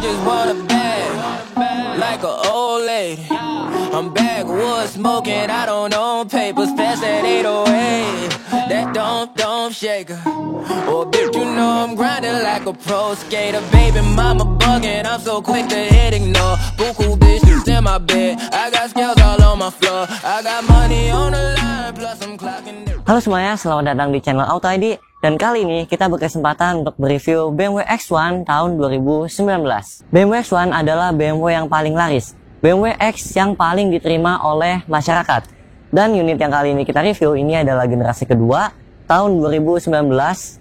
just want a bag, like an old lady. I'm backwoods smoking, I don't own papers, fast at 808. That don't shake her. Oh, bitch, you know I'm grinding like a pro skater. Baby mama bugging, I'm so quick to hit ignore. Buku bitches in my bed, I got scales all on my floor. I got money on the line, plus I'm clocking it. Halo semuanya, selamat datang di channel Auto ID. Dan kali ini kita berkesempatan untuk mereview BMW X1 tahun 2019. BMW X1 adalah BMW yang paling laris, BMW X yang paling diterima oleh masyarakat. Dan unit yang kali ini kita review ini adalah generasi kedua tahun 2019,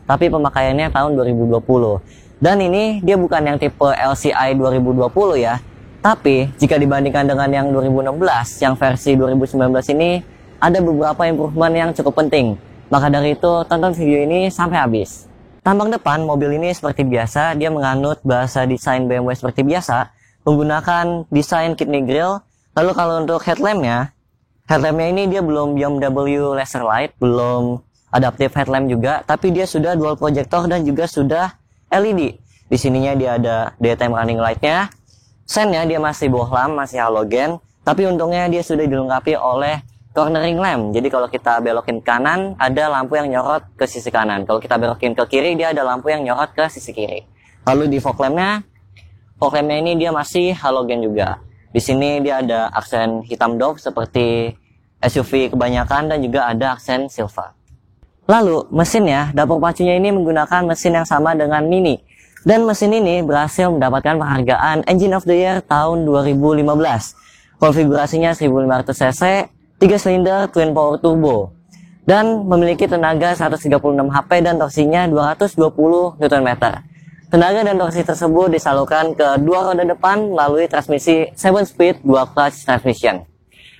tapi pemakaiannya tahun 2020. Dan ini dia bukan yang tipe LCI 2020 ya, tapi jika dibandingkan dengan yang 2016, yang versi 2019 ini ada beberapa improvement yang cukup penting. Maka dari itu, tonton video ini sampai habis. Tampang depan mobil ini seperti biasa, dia menganut bahasa desain BMW seperti biasa, menggunakan desain kidney grille. Lalu kalau untuk headlampnya ini dia belum BMW laser light, belum adaptive headlamp juga, tapi dia sudah dual projector dan juga sudah LED. Di sininya dia ada daytime running lightnya. Sennya dia masih bohlam, masih halogen, tapi untungnya dia sudah dilengkapi oleh cornering lamp. Jadi kalau kita belokin kanan, ada lampu yang nyorot ke sisi kanan. Kalau kita belokin ke kiri, dia ada lampu yang nyorot ke sisi kiri. Lalu di fog lampnya ini dia masih halogen juga. Di sini dia ada aksen hitam doff seperti SUV kebanyakan dan juga ada aksen silver. Lalu mesinnya, dapur pacunya ini menggunakan mesin yang sama dengan Mini. Dan mesin ini berhasil mendapatkan penghargaan Engine of the Year tahun 2015. Konfigurasinya 1500 cc, 3 silinder twin power turbo, dan memiliki tenaga 136 HP dan torsinya 220 Nm. Tenaga dan torsi tersebut disalurkan ke dua roda depan melalui transmisi 7-speed 2 clutch transmission.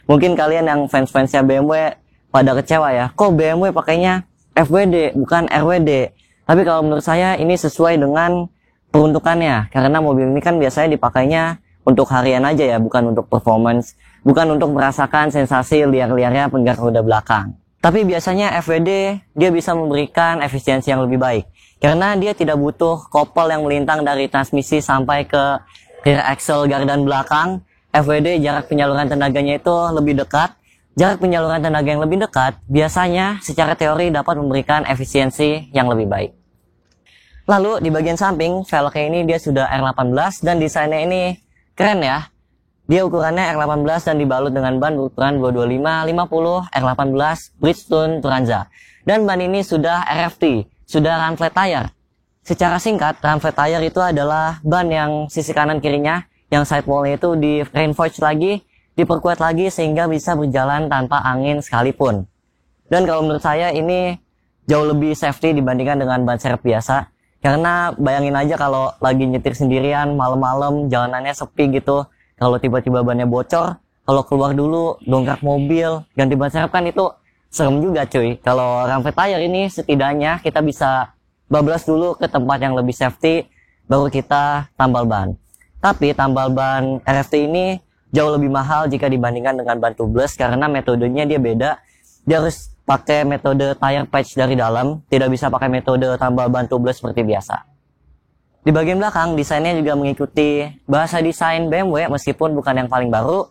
Mungkin kalian yang fans-fansnya BMW pada kecewa ya, kok BMW pakainya FWD bukan RWD. Tapi kalau menurut saya ini sesuai dengan peruntukannya, karena mobil ini kan biasanya dipakainya untuk harian aja ya, bukan untuk performance, bukan untuk merasakan sensasi liar-liarnya penggerak roda belakang. Tapi biasanya FWD dia bisa memberikan efisiensi yang lebih baik, karena dia tidak butuh kopel yang melintang dari transmisi sampai ke rear axle gardan belakang. FWD jarak penyaluran tenaganya itu lebih dekat. Jarak penyaluran tenaga yang lebih dekat biasanya secara teori dapat memberikan efisiensi yang lebih baik. Lalu di bagian samping velgnya ini dia sudah R18 dan desainnya ini keren ya. Dia ukurannya R18 dan dibalut dengan ban berukuran 225/50 R18 Bridgestone Turanza. Dan ban ini sudah RFT, sudah run flat tire. Secara singkat, run flat tire itu adalah ban yang sisi kanan kirinya, yang sidewallnya itu di reinforce lagi, diperkuat lagi sehingga bisa berjalan tanpa angin sekalipun. Dan kalau menurut saya ini jauh lebih safety dibandingkan dengan ban serep biasa. Karena bayangin aja kalau lagi nyetir sendirian malam-malam jalanannya sepi gitu, kalau tiba-tiba bannya bocor, kalau keluar dulu dongkrak mobil ganti ban serep kan itu serem juga cuy. Kalau run flat tire ini setidaknya kita bisa bablas dulu ke tempat yang lebih safety, baru kita tambal ban. Tapi tambal ban RFT ini jauh lebih mahal jika dibandingkan dengan ban tubeless, karena metodenya dia beda. Dia harus pakai metode tire patch dari dalam, tidak bisa pakai metode tambal ban tubeless seperti biasa. Di bagian belakang, desainnya juga mengikuti bahasa desain BMW meskipun bukan yang paling baru.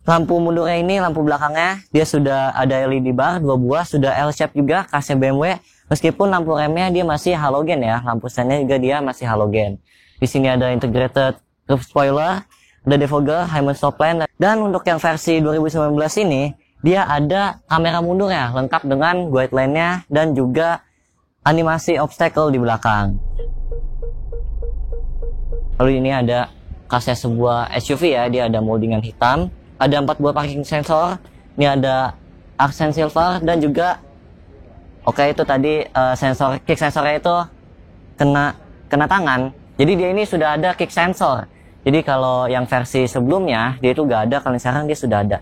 Lampu mundurnya ini, lampu belakangnya, dia sudah ada LED bar, 2 buah, sudah L-shape juga khasnya BMW. Meskipun lampu remnya dia masih halogen ya, lampu standnya juga dia masih halogen. Di sini ada integrated roof spoiler, ada defogger, high stop lamp, dan untuk yang versi 2019 ini dia ada kamera mundurnya lengkap dengan guide line-nya dan juga animasi obstacle di belakang. Lalu ini ada khasnya sebuah SUV ya, dia ada moldingan hitam, ada 4 buah parking sensor, ini ada aksen silver dan juga itu tadi sensor kick sensornya itu kena tangan. Jadi dia ini sudah ada kick sensor. Jadi kalau yang versi sebelumnya dia itu gak ada, kalau sekarang dia sudah ada.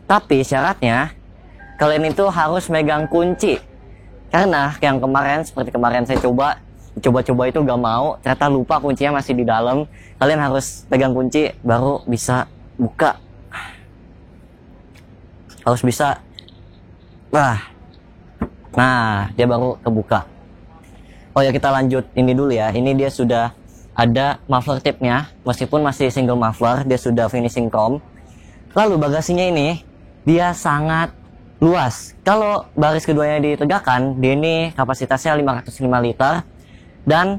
Tapi syaratnya kalian itu harus megang kunci. Karena yang kemarin, seperti kemarin saya coba itu gak mau, ternyata lupa kuncinya masih di dalam. Kalian harus pegang kunci baru bisa buka. Harus bisa. Nah, dia baru kebuka. Oh ya, kita lanjut ini dulu ya. Ini dia sudah ada muffler tipnya, meskipun masih single muffler, dia sudah finishing chrome. Lalu bagasinya ini, dia sangat luas. Kalau baris keduanya ditegakkan, dia ini kapasitasnya 505 liter. Dan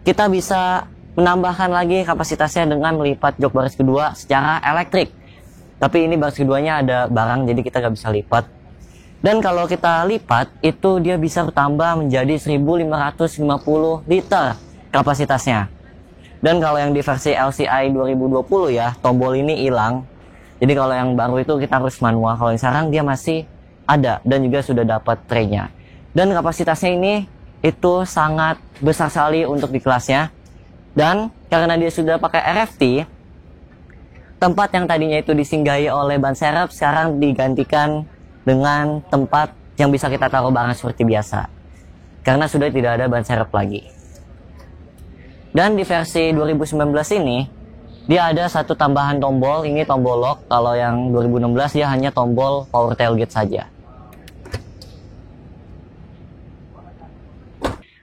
kita bisa menambahkan lagi kapasitasnya dengan melipat jok baris kedua secara elektrik. Tapi ini baris keduanya ada barang, jadi kita nggak bisa lipat. Dan kalau kita lipat, itu dia bisa bertambah menjadi 1550 liter kapasitasnya. Dan kalau yang di versi LCI 2020 ya, tombol ini hilang. Jadi kalau yang baru itu kita harus manual. Kalau yang sekarang dia masih ada dan juga sudah dapat tray-nya. Dan kapasitasnya ini itu sangat besar sekali untuk di kelasnya. Dan karena dia sudah pakai RFT, tempat yang tadinya itu disinggahi oleh ban serep sekarang digantikan dengan tempat yang bisa kita taruh barang seperti biasa. Karena sudah tidak ada ban serep lagi. Dan di versi 2019 ini, dia ada satu tambahan tombol, ini tombol lock. Kalau yang 2016 dia hanya tombol power tailgate saja.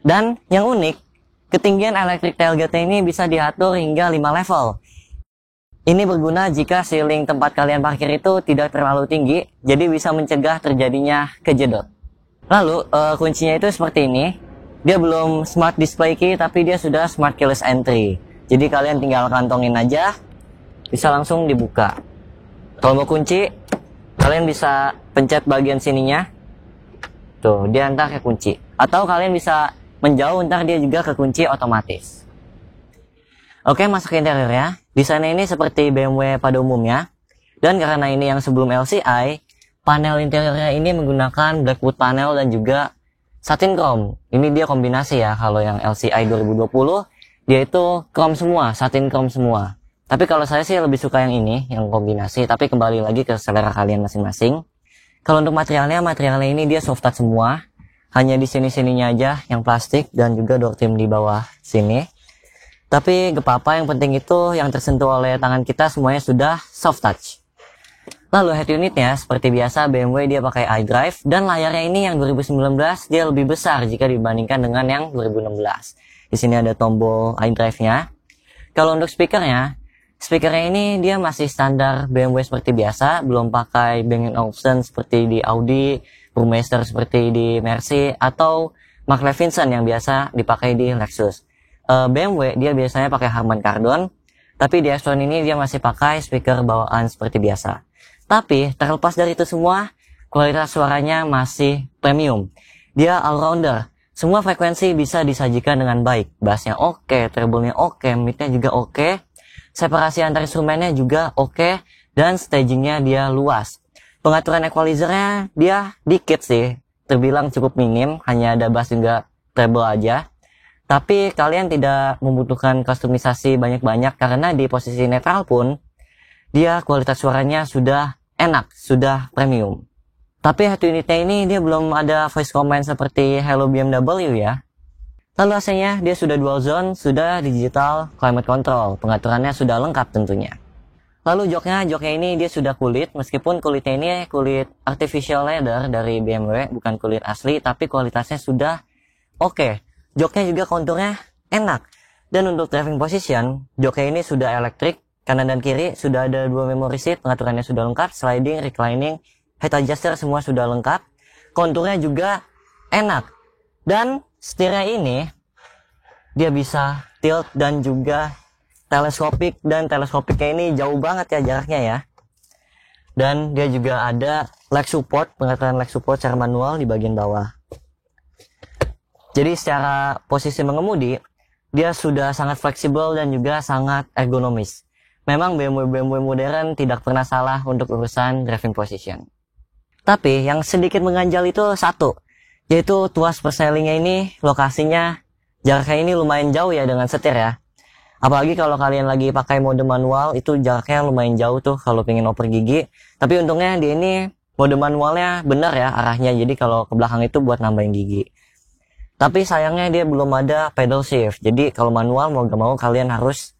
Dan yang unik, ketinggian electric tailgate ini bisa diatur hingga 5 level. Ini berguna jika ceiling tempat kalian parkir itu tidak terlalu tinggi, jadi bisa mencegah terjadinya kejedot. Lalu kuncinya itu seperti ini. Dia belum smart display key, tapi dia sudah smart keyless entry. Jadi kalian tinggal kantongin aja, bisa langsung dibuka. Kalau mau kunci, kalian bisa pencet bagian sininya. Tuh, dia ntar ke kunci. Atau kalian bisa menjauh, ntar dia juga ke kunci otomatis. Oke, masuk ke interior ya. Desainnya ini seperti BMW pada umumnya. Dan karena ini yang sebelum LCI, panel interiornya ini menggunakan Blackwood panel dan juga satin chrome. Ini dia kombinasi ya. Kalau yang LCI 2020, dia itu chrome semua, satin chrome semua. Tapi kalau saya sih lebih suka yang ini, yang kombinasi. Tapi kembali lagi ke selera kalian masing-masing. Kalau untuk materialnya ini dia soft touch semua. Hanya di sini-sininya aja yang plastik dan juga door trim di bawah sini. Tapi gak apa-apa, yang penting itu yang tersentuh oleh tangan kita semuanya sudah soft touch. Lalu head unitnya seperti biasa BMW dia pakai iDrive, dan layarnya ini yang 2019 dia lebih besar jika dibandingkan dengan yang 2016. Di sini ada tombol iDrive-nya. Kalau untuk speakernya ini dia masih standar BMW seperti biasa, belum pakai Bang & Olufsen seperti di Audi, Burmeister seperti di Mercy, atau Mark Levinson yang biasa dipakai di Lexus. BMW dia biasanya pakai Harman Kardon, tapi di X1 ini dia masih pakai speaker bawaan seperti biasa. Tapi terlepas dari itu semua, kualitas suaranya masih premium. Dia all-rounder. Semua frekuensi bisa disajikan dengan baik. Bassnya oke, treble-nya oke, mid-nya juga oke. Separasi antar instrumennya juga oke. Dan stagingnya dia luas. Pengaturan equalizernya dia dikit sih. Terbilang cukup minim, hanya ada bass juga treble aja. Tapi kalian tidak membutuhkan kustomisasi banyak-banyak karena di posisi netral pun dia kualitas suaranya sudah enak, sudah premium. Tapi head unitnya ini dia belum ada voice command seperti Hello BMW ya. Lalu AC-nya dia sudah dual zone, sudah digital climate control, pengaturannya sudah lengkap tentunya. Lalu joknya ini dia sudah kulit, meskipun kulitnya ini kulit artificial leather dari BMW, bukan kulit asli, tapi kualitasnya sudah oke. Joknya juga konturnya enak. Dan untuk driving position, joknya ini sudah elektrik, kanan dan kiri sudah ada 2 memory seat, pengaturannya sudah lengkap, sliding, reclining, head adjuster semua sudah lengkap. Konturnya juga enak. Dan setirnya ini dia bisa tilt dan juga teleskopik, dan teleskopiknya ini jauh banget ya jaraknya ya. Dan dia juga ada leg support, pengaturan leg support secara manual di bagian bawah. Jadi secara posisi mengemudi, dia sudah sangat fleksibel dan juga sangat ergonomis. Memang BMW modern tidak pernah salah untuk urusan driving position. Tapi yang sedikit mengganjal itu satu, yaitu tuas perselingnya ini lokasinya jaraknya ini lumayan jauh ya dengan setir ya. Apalagi kalau kalian lagi pakai mode manual, itu jaraknya lumayan jauh tuh kalau pengen oper gigi. Tapi untungnya dia ini mode manualnya benar ya arahnya, jadi kalau ke belakang itu buat nambahin gigi. Tapi sayangnya dia belum ada pedal shift. Jadi kalau manual mau gak mau kalian harus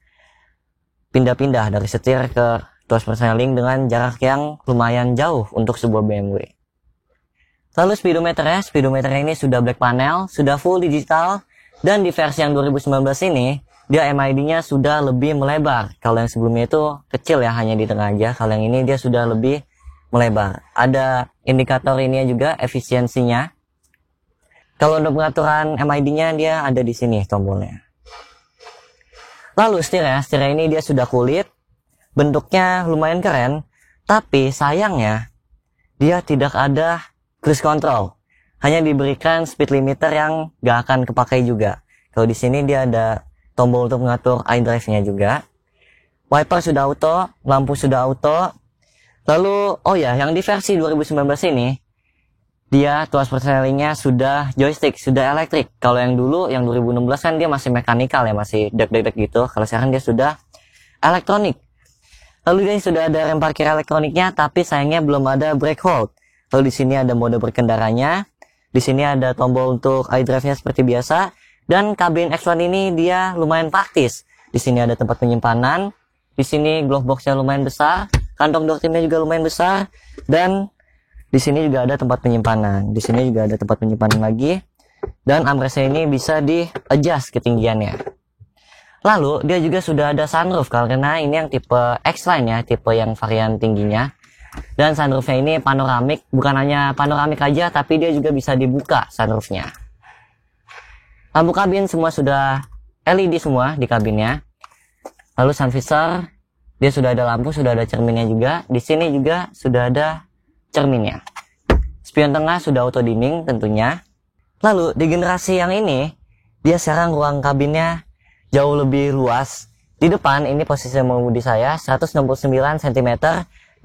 pindah-pindah dari setir ke tuas perseling dengan jarak yang lumayan jauh untuk sebuah BMW. Lalu speedometernya ini sudah black panel, sudah full digital, dan di versi yang 2019 ini dia MID-nya sudah lebih melebar. Kalau yang sebelumnya itu kecil ya, hanya di tengah aja. Kalau yang ini dia sudah lebih melebar. Ada indikator ini juga, efisiensinya. Kalau untuk pengaturan MID-nya dia ada di sini tombolnya. Lalu setirnya ini dia sudah kulit. Bentuknya lumayan keren. Tapi sayangnya dia tidak ada cruise control. Hanya diberikan speed limiter yang gak akan kepakai juga. Kalau di sini dia ada tombol untuk mengatur iDrive-nya juga. Wiper sudah auto, lampu sudah auto. Lalu, oh ya, yang di versi 2019 ini, dia tuas persnelingnya sudah joystick, sudah elektrik. Kalau yang dulu, yang 2016 kan dia masih mekanikal ya, masih deg-deg gitu. Kalau sekarang dia sudah elektronik. Lalu dia sudah ada rem parkir elektroniknya, tapi sayangnya belum ada brake hold. Lalu di sini ada mode berkendaranya. Di sini ada tombol untuk iDrive-nya seperti biasa. Dan kabin X1 ini dia lumayan praktis. Di sini ada tempat penyimpanan. Di sini glove box-nya lumayan besar. Kantong door trimnya juga lumayan besar. Dan di sini juga ada tempat penyimpanan. Di sini juga ada tempat penyimpanan lagi. Dan armrest-nya ini bisa di-adjust ketinggiannya. Lalu dia juga sudah ada sunroof. Karena ini yang tipe X-Line ya. Tipe yang varian tingginya. Dan sunroof-nya ini panoramik. Bukan hanya panoramik aja, tapi dia juga bisa dibuka sunroof-nya. Lampu kabin semua sudah LED semua di kabinnya. Lalu sun visor, dia sudah ada lampu, sudah ada cerminnya juga. Di sini juga sudah ada cerminnya. Spion tengah sudah auto dimming tentunya. Lalu di generasi yang ini, dia sekarang ruang kabinnya jauh lebih luas. Di depan ini posisi mengemudi saya 169 cm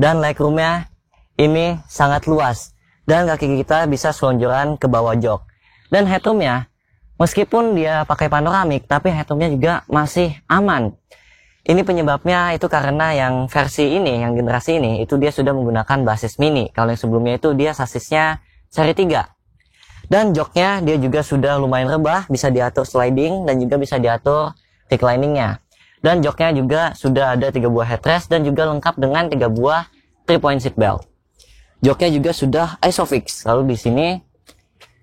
dan legroomnya ini sangat luas. Dan kaki kita bisa selonjoran ke bawah jok. Dan headroomnya, meskipun dia pakai panoramik, tapi headroomnya juga masih aman. Ini penyebabnya itu karena yang versi ini, yang generasi ini, itu dia sudah menggunakan basis mini. Kalau yang sebelumnya itu dia sasisnya seri 3. Dan joknya dia juga sudah lumayan rebah, bisa diatur sliding dan juga bisa diatur recliningnya. Dan joknya juga sudah ada 3 buah headrest dan juga lengkap dengan 3 buah 3-point seat belt. Joknya juga sudah isofix. Lalu di sini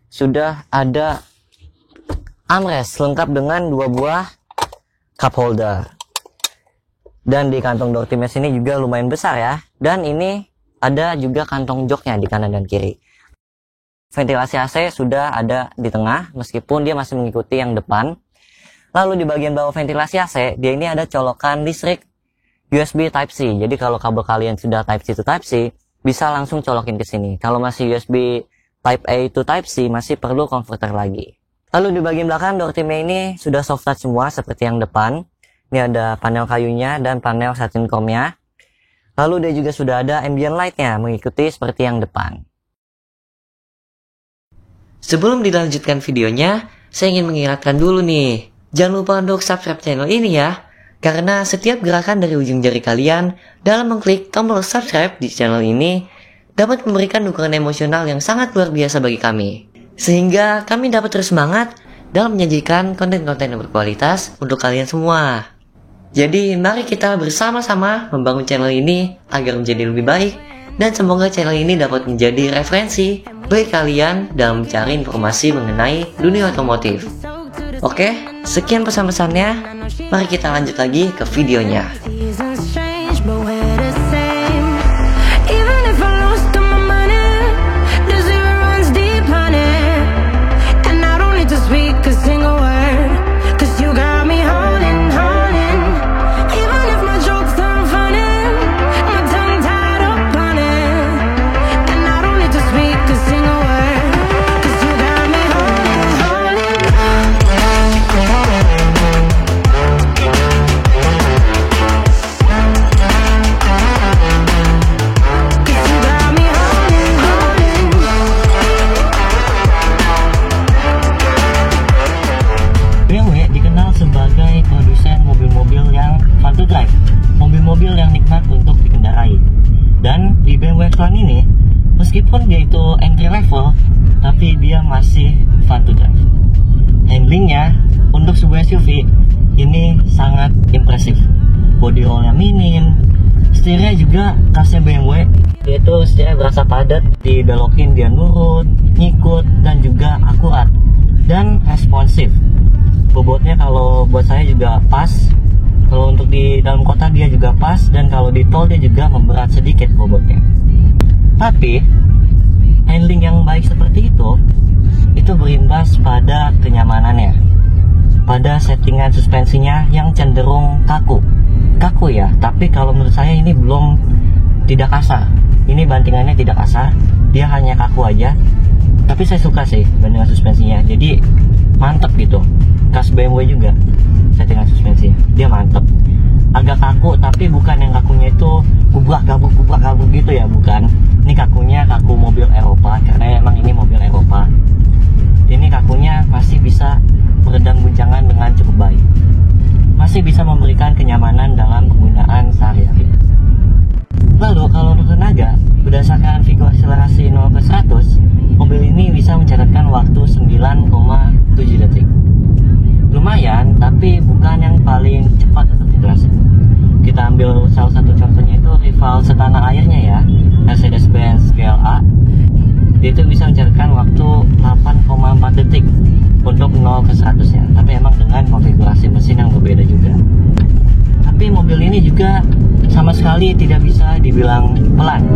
sudah ada armrest lengkap dengan 2 buah cup holder. Dan di kantong door trimnya sini juga lumayan besar ya. Dan ini ada juga kantong joknya di kanan dan kiri. Ventilasi AC sudah ada di tengah meskipun dia masih mengikuti yang depan. Lalu di bagian bawah ventilasi AC, dia ini ada colokan listrik USB Type-C. Jadi kalau kabel kalian sudah Type-C to Type-C, bisa langsung colokin ke sini. Kalau masih USB Type-A to Type-C, masih perlu konverter lagi. Lalu di bagian belakang door trimnya ini sudah soft touch semua seperti yang depan. Ini ada panel kayunya dan panel satin chrome-nya. Lalu dia juga sudah ada ambient light-nya mengikuti seperti yang depan. Sebelum dilanjutkan videonya, saya ingin mengingatkan dulu nih. Jangan lupa untuk subscribe channel ini ya. Karena setiap gerakan dari ujung jari kalian dalam mengklik tombol subscribe di channel ini dapat memberikan dukungan emosional yang sangat luar biasa bagi kami. Sehingga kami dapat terus semangat dalam menyajikan konten-konten yang berkualitas untuk kalian semua. Jadi mari kita bersama-sama membangun channel ini agar menjadi lebih baik. Dan semoga channel ini dapat menjadi referensi bagi kalian dalam mencari informasi mengenai dunia otomotif. Oke, sekian pesan-pesannya. Mari kita lanjut lagi ke videonya. Mobil yang nikmat untuk dikendarai. Dan di BMW X1 ini, meskipun dia itu entry level, tapi dia masih fun to drive. Handlingnya untuk sebuah SUV ini sangat impresif. Body rollnya minim, setirnya juga khasnya BMW. Dia itu setirnya berasa padat, dibelokin dia nurut, ngikut, dan juga akurat dan responsif. bobotnya kalau buat saya juga pas. Kalau untuk di dalam kota dia juga pas, dan kalau di tol dia juga memberat sedikit bobotnya. Tapi handling yang baik seperti itu berimbas pada kenyamanannya, pada settingan suspensinya yang cenderung kaku ya. Tapi kalau menurut saya ini belum tidak kasar. Ini bantingannya tidak kasar, dia hanya kaku aja. Tapi saya suka sih bantingan suspensinya, jadi mantep gitu. Khas BMW juga settingan suspensinya, dia mantep. Agak kaku, tapi bukan yang kakunya itu kubrak gabuk gitu ya, bukan. Ini kakunya kaku mobil Eropa, karena emang ini mobil Eropa. Ini kakunya masih bisa meredam guncangan dengan cukup baik, masih bisa memberikan kenyamanan dalam penggunaan sehari-hari. Lalu kalau untuk tenaga, berdasarkan figur akselerasi 0 ke 100, mobil ini bisa mencatatkan waktu 9,7 detik. Lumayan, tapi bukan yang paling cepat untuk di kelas. Kita ambil salah satu contohnya itu rival setanah airnya ya, Mercedes-Benz GLA. Dia itu bisa mencatatkan waktu 8,4 detik untuk 0 ke 100 ya. Tapi emang dengan konfigurasi mesin yang berbeda juga. Tapi mobil ini juga sama sekali tidak bisa dibilang pelan.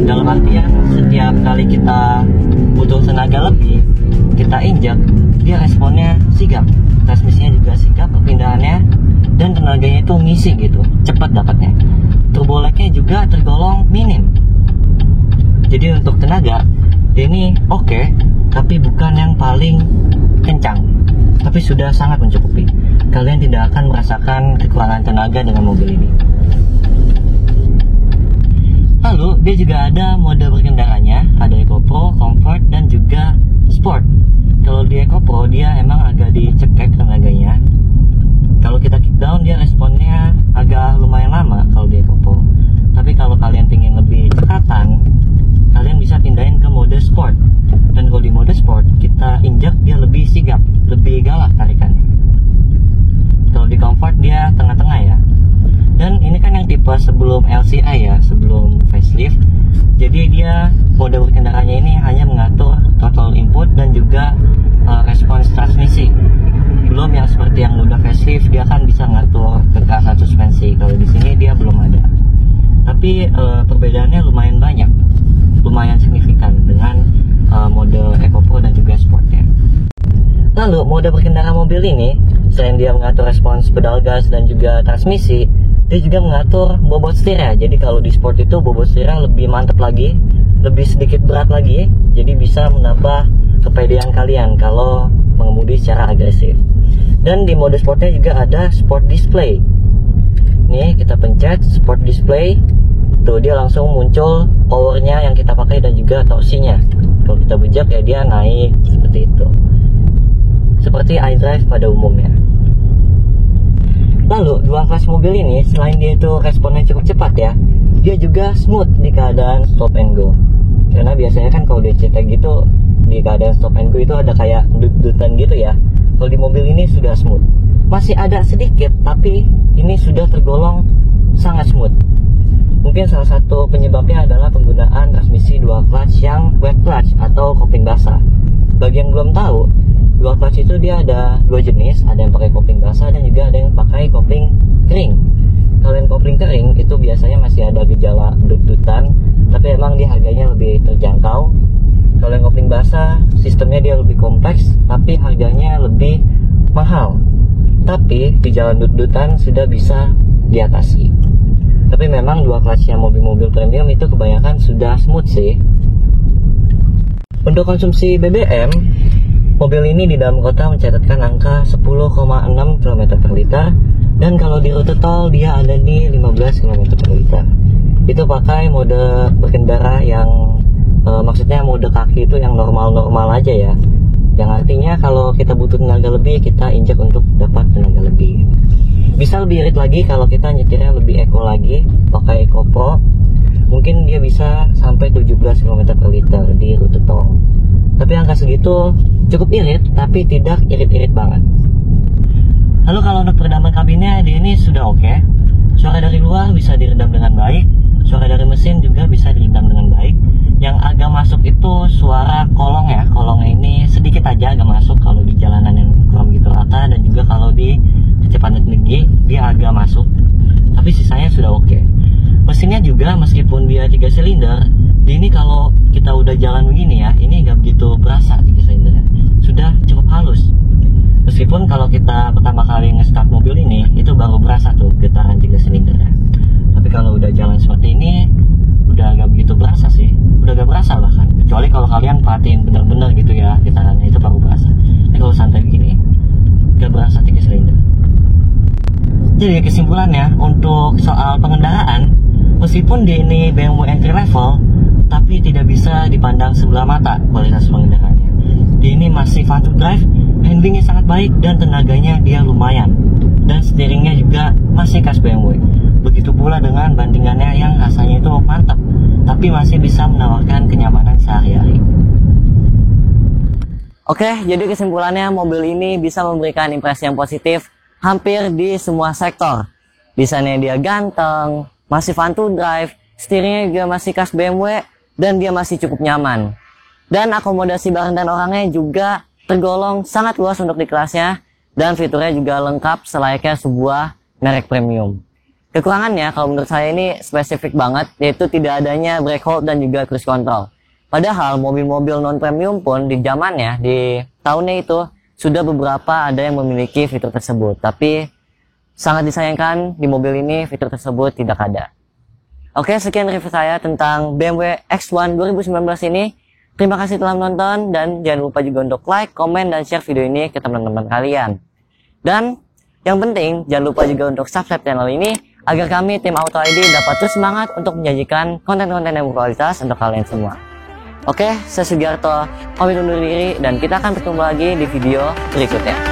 Dalam artian setiap kali kita butuh tenaga lebih, kita injak, dia responnya sigap. Transmisinya juga sigap perpindahannya, dan tenaganya itu ngisi gitu, cepat dapatnya. Turbo lag-nya juga tergolong minim. Jadi untuk tenaga ini oke, tapi bukan yang paling kencang, tapi sudah sangat mencukupi. Kalian tidak akan merasakan kekurangan tenaga dengan mobil ini. Lalu dia juga ada mode berkendaranya, ada Eco Pro, Comfort, dan juga Sport. Kalau di Eco Pro dia emang agak dicekek tenaganya. Kalau kita kick down dia responnya agak lumayan lama kalau di Eco Pro. Tapi kalau kalian ingin lebih cekatan, kalian bisa pindahin ke mode Sport. Dan kalau di mode Sport kita injak dia lebih sigap, lebih galak tarikannya. Kalau di Comfort dia tengah-tengah ya. Dan ini kan yang tipe sebelum LCI ya, sebelum facelift. Jadi dia mode berkendaranya ini hanya mengatur throttle input dan juga respons transmisi. Belum yang seperti yang udah facelift, dia kan bisa ngatur kekerasan suspensi. Kalau di sini dia belum ada. Tapi perbedaannya lumayan banyak, lumayan signifikan dengan mode Eco Pro dan juga Sportnya. Lalu mode berkendara mobil ini, selain dia mengatur respons pedal gas dan juga transmisi, dia juga mengatur bobot setirnya. Jadi kalau di Sport itu bobot setirnya lebih mantap lagi, lebih sedikit berat lagi, jadi bisa menambah kepedean kalian kalau mengemudi secara agresif. Dan di mode Sportnya juga ada Sport Display. Nih kita pencet Sport Display, tuh dia langsung muncul powernya yang kita pakai dan juga torsinya. Kalau kita bejak ya dia naik seperti itu, seperti iDrive pada umumnya. Lalu dua kelas mobil ini selain dia itu responnya cukup cepat ya, dia juga smooth di keadaan stop and go. Karena biasanya kan kalau di CT gitu, di keadaan stop and go itu ada kayak dut-dutan gitu ya. Kalau di mobil ini sudah smooth. Masih ada sedikit, tapi ini sudah tergolong sangat smooth. Mungkin salah satu penyebabnya adalah penggunaan transmisi dual clutch yang wet clutch atau kopling basah. Bagi yang belum tahu, dual clutch itu dia ada dua jenis, ada yang pakai kopling basah dan juga ada yang pakai kopling kering. Kalau yang kopling kering itu biasanya masih ada gejala dut-dutan, tapi emang dia harganya lebih terjangkau. Kalau yang kopling basah, sistemnya dia lebih kompleks, tapi harganya lebih mahal. Tapi gejala dut-dutan sudah bisa diatasi. Tapi memang dua kelasnya mobil-mobil premium itu kebanyakan sudah smooth sih. Untuk konsumsi BBM, mobil ini di dalam kota mencatatkan angka 10,6 km per liter. Dan kalau di rute tol dia ada di 15 km per liter. Itu pakai mode berkendara yang maksudnya mode kaki itu yang normal-normal aja ya. Yang artinya kalau kita butuh tenaga lebih, kita injak untuk dapat tenaga lebih. Bisa lebih irit lagi kalau kita nyetirnya lebih eco lagi, pakai Eco Pro. Mungkin dia bisa sampai 17 km per liter di rute tol. Tapi angka segitu cukup irit, tapi tidak irit-irit banget. Lalu kalau untuk peredaman kabinnya, dia ini sudah oke. Suara dari luar bisa diredam dengan baik, suara dari mesin juga bisa diredam dengan baik. Yang agak masuk itu suara kolong ya. Kolongnya ini sedikit aja agak masuk kalau di jalanan yang kurang begitu rata. sudah oke. Mesinnya juga meskipun dia 3 silinder, ini kalau kita udah jalan begini ya, ini nggak begitu berasa 3 silindernya, sudah cukup halus. Meskipun kalau kita pertama kali nge-start mobil ini, itu baru berasa tuh getaran 3 silindernya. Tapi kalau udah jalan seperti ini, udah nggak begitu berasa sih, udah nggak berasa bahkan. Kecuali kalau kalian perhatiin bener-bener gitu ya, getarannya itu baru berasa. Ini kalau santai begini, nggak berasa 3 silinder. Jadi kesimpulannya, untuk soal pengendaraan, meskipun dia ini BMW entry level, tapi tidak bisa dipandang sebelah mata kualitas pengendaraannya. Dia ini masih fun to drive, handlingnya sangat baik, dan tenaganya dia lumayan. Dan steeringnya juga masih khas BMW. Begitu pula dengan bandingannya yang rasanya itu mantap, tapi masih bisa menawarkan kenyamanan sehari-hari. Oke, jadi kesimpulannya mobil ini bisa memberikan impresi yang positif hampir di semua sektor. Desainnya dia ganteng, masih fun to drive, steeringnya juga masih khas BMW, dan dia masih cukup nyaman. Dan akomodasi barang dan orangnya juga tergolong sangat luas untuk di kelasnya, dan fiturnya juga lengkap selayaknya sebuah merek premium. Kekurangannya kalau menurut saya ini spesifik banget, yaitu tidak adanya brake hold dan juga cruise control. Padahal mobil-mobil non-premium pun di zamannya, di tahunnya itu, sudah beberapa ada yang memiliki fitur tersebut. Tapi sangat disayangkan di mobil ini fitur tersebut tidak ada. Oke, sekian review saya tentang BMW X1 2019 ini. Terima kasih telah menonton, dan jangan lupa juga untuk like, komen, dan share video ini ke teman-teman kalian. Dan yang penting, jangan lupa juga untuk subscribe channel ini, agar kami tim Auto ID dapat terus semangat untuk menyajikan konten-konten yang berkualitas untuk kalian semua. Oke, saya Sugiarto, pamit undur diri, dan kita akan bertemu lagi di video berikutnya.